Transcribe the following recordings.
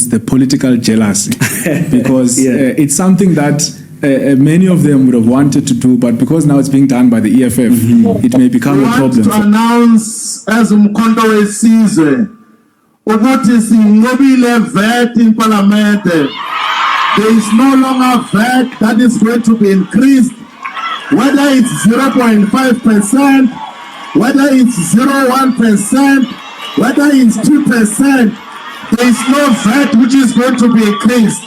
is the political jealousy, because it's something that many of them would have wanted to do, but because now it's being done by the EFF, it may become a problem. We want to announce as Umkhonto weSizwe ukuthi sinqobile VAT in Parliament. There is no longer VAT that is going to be increased, whether it's 0.5%, whether it's 0.1%, whether it's 2%. There is no VAT which is going to be increased,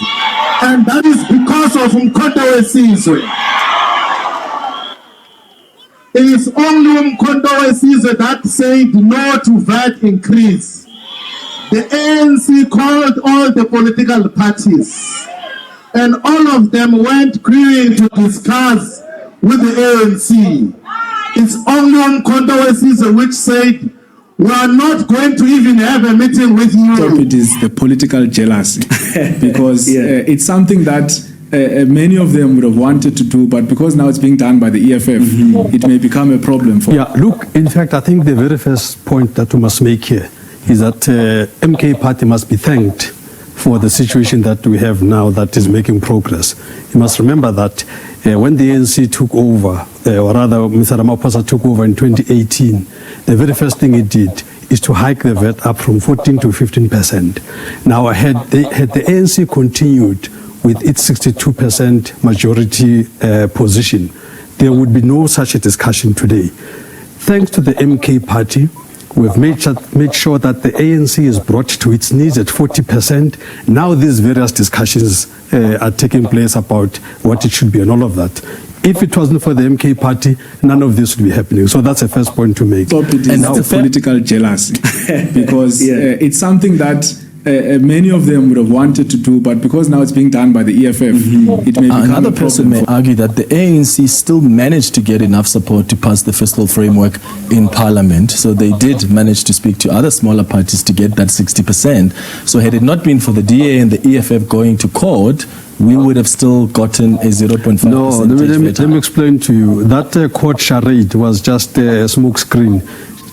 and that is because of Umkhonto weSizwe. It is only Umkhonto weSizwe that said no to VAT increase. The ANC called all the political parties, and all of them went queuing to discuss with the ANC. It's only Umkhonto weSizwe which said, we are not going to even have a meeting with you. So it is the political jealousy, because it's something that many of them would have wanted to do, but because now it's being done by the EFF, it may become a problem for. Yeah, look, in fact, I think the very first point that we must make here is that MK Party must be thanked for the situation that we have now that is making progress. You must remember that when the ANC took over, or rather Mr. Ramaphosa took over in 2018, the very first thing he did is to hike the VAT up from 14 to 15%. Now, had the ANC continued with its 62% majority position, there would be no such a discussion today. Thanks to the MK Party, we've made sure that the ANC is brought to its knees at 40%. Now these various discussions are taking place about what it should be and all of that. If it wasn't for the MK Party, none of this would be happening. So that's the first point to make. So it is the political jealousy, because it's something that many of them would have wanted to do, but because now it's being done by the EFF, it may become another person may argue that the ANC still managed to get enough support to pass the fiscal framework in Parliament. So they did manage to speak to other smaller parties to get that 60%. So had it not been for the DA and the EFF going to court, we would have still gotten a 0.5%. No, let me explain to you. That court charade was just a smoke screen.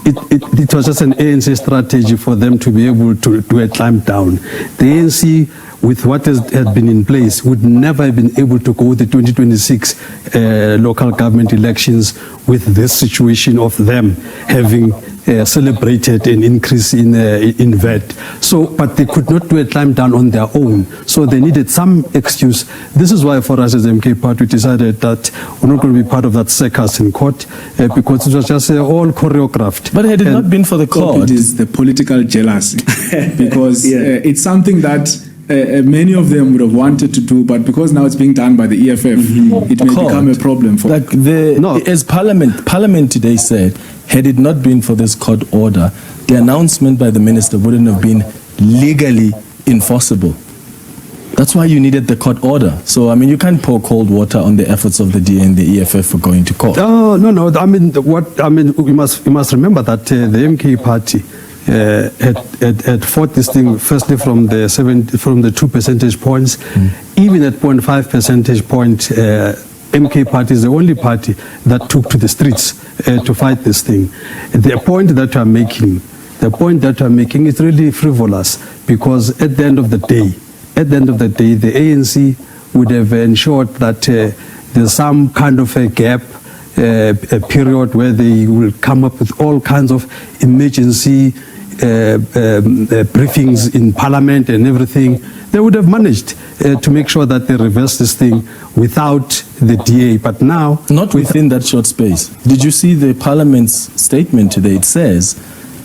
It was just an ANC strategy for them to be able to do a climb down. The ANC, with what had been in place, would never have been able to go the 2026 local government elections with this situation of them having celebrated an increase in VAT. So, but they could not do a climb down on their own. So they needed some excuse. This is why for us as MK Party, we decided that we're not going to be part of that circus in court, because it was just all choreographed. But had it not been for the court, it is the political jealousy, because it's something that many of them would have wanted to do, but because now it's being done by the EFF, it may become a problem for. Like as Parliament today said, had it not been for this court order, the announcement by the minister wouldn't have been legally enforceable. That's why you needed the court order. So, I mean, you can't pour cold water on the efforts of the DA and the EFF for going to court. Oh, no. I mean, we must remember that the MK Party had fought this thing firstly from the 2 percentage points. Even at 0.5 percentage point, MK Party is the only party that took to the streets to fight this thing. The point that we are making is really frivolous, because at the end of the day, the ANC would have ensured that there's some kind of a gap, a period where they will come up with all kinds of emergency briefings in Parliament and everything. They would have managed to make sure that they reverse this thing without the DA. But now, not within that short space. Did you see the Parliament's statement today? It says,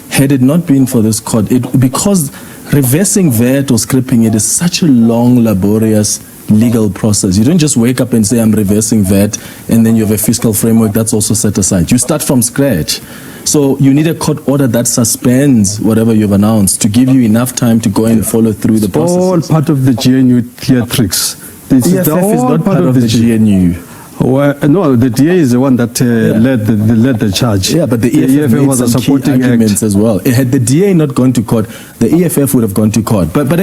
had it not been for this court, because reversing VAT or scrapping it is such a long, laborious legal process. You don't just wake up and say, I'm reversing VAT, and then you have a fiscal framework that's also set aside. You start from scratch. So you need a court order that suspends whatever you've announced to give you enough time to go and follow through the process. All part of the GNU theatrics. The EFF is not part of the GNU. Well, no, the DA is the one that led the charge. Yeah, but the EFF was a supporting arguments as well. Had the DA not gone to court, the EFF would have gone to court. But anyway.